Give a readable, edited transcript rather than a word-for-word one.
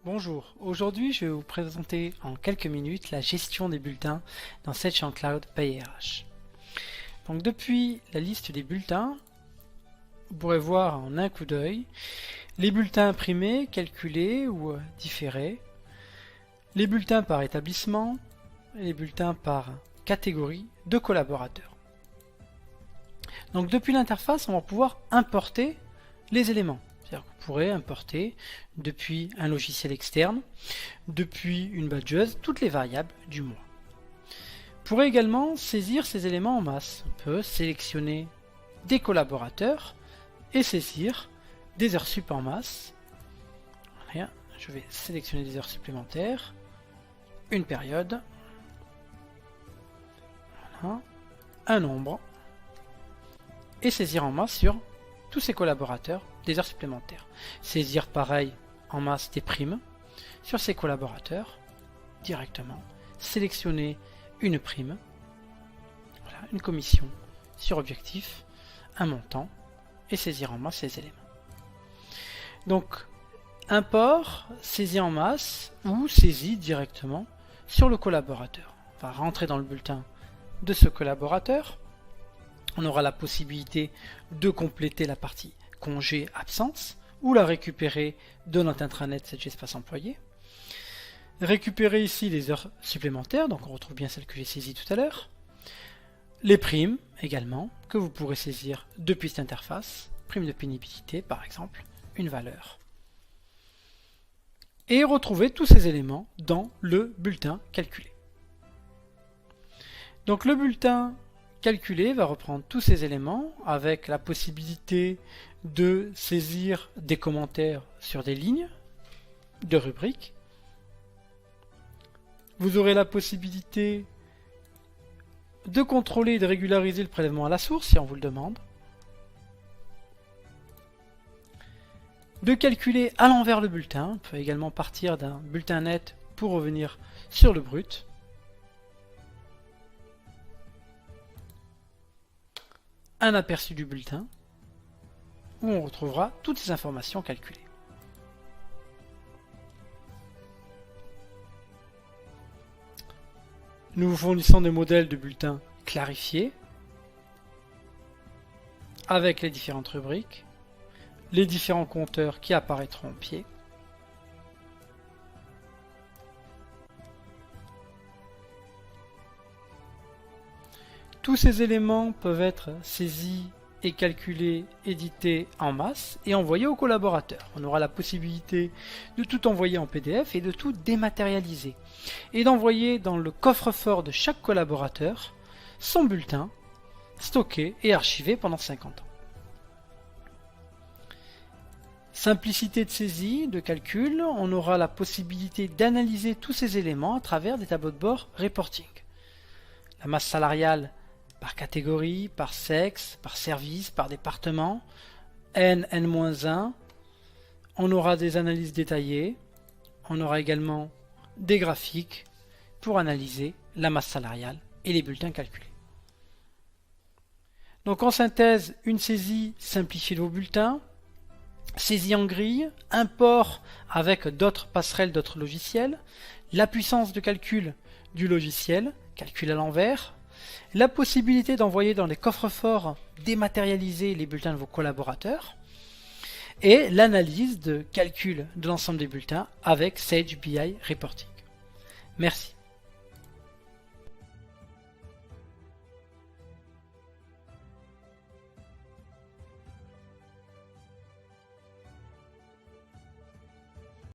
Bonjour, aujourd'hui je vais vous présenter en quelques minutes la gestion des bulletins dans Sage Cloud PayRH. Donc depuis la liste des bulletins, vous pourrez voir en un coup d'œil les bulletins imprimés, calculés ou différés, les bulletins par établissement, les bulletins par catégorie de collaborateurs. Donc depuis l'interface, on va pouvoir importer les éléments. C'est-à-dire que vous pourrez importer depuis un logiciel externe, depuis une badgeuse, toutes les variables du mois. Vous pourrez également saisir ces éléments en masse. On peut sélectionner des collaborateurs et saisir des heures sup en masse. Voilà, je vais sélectionner des heures supplémentaires, une période, voilà, un nombre, et saisir en masse sur tous ces collaborateurs des heures supplémentaires. Saisir pareil en masse des primes sur ces collaborateurs directement. Sélectionner une prime, voilà, une commission sur objectif, un montant et saisir en masse ces éléments. Donc import, saisie en masse ou saisie directement sur le collaborateur. On va rentrer dans le bulletin de ce collaborateur. On aura la possibilité de compléter la partie congé absence ou la récupérer de notre intranet Sage Espace Employé. Récupérer ici les heures supplémentaires, donc on retrouve bien celles que j'ai saisies tout à l'heure. Les primes également, que vous pourrez saisir depuis cette interface. Prime de pénibilité par exemple, une valeur. Et retrouver tous ces éléments dans le bulletin calculé. Donc le bulletin calculé va reprendre tous ces éléments avec la possibilité de saisir des commentaires sur des lignes de rubriques. Vous aurez la possibilité de contrôler et de régulariser le prélèvement à la source si on vous le demande. De calculer à l'envers le bulletin. On peut également partir d'un bulletin net pour revenir sur le brut. Un aperçu du bulletin où on retrouvera toutes ces informations calculées. Nous vous fournissons des modèles de bulletins clarifiés avec les différentes rubriques, les différents compteurs qui apparaîtront au pied. Tous ces éléments peuvent être saisis et calculés, édités en masse et envoyés aux collaborateurs. On aura la possibilité de tout envoyer en PDF et de tout dématérialiser. Et d'envoyer dans le coffre-fort de chaque collaborateur son bulletin stocké et archivé pendant 50 ans. Simplicité de saisie, de calcul, on aura la possibilité d'analyser tous ces éléments à travers des tableaux de bord reporting. La masse salariale par catégorie, par sexe, par service, par département, N, N-1, on aura des analyses détaillées, on aura également des graphiques pour analyser la masse salariale et les bulletins calculés. Donc en synthèse, une saisie simplifiée de vos bulletins, saisie en grille, import avec d'autres passerelles, d'autres logiciels, la puissance de calcul du logiciel, calcul à l'envers, la possibilité d'envoyer dans les coffres-forts dématérialisés les bulletins de vos collaborateurs et l'analyse de calcul de l'ensemble des bulletins avec Sage BI Reporting. Merci.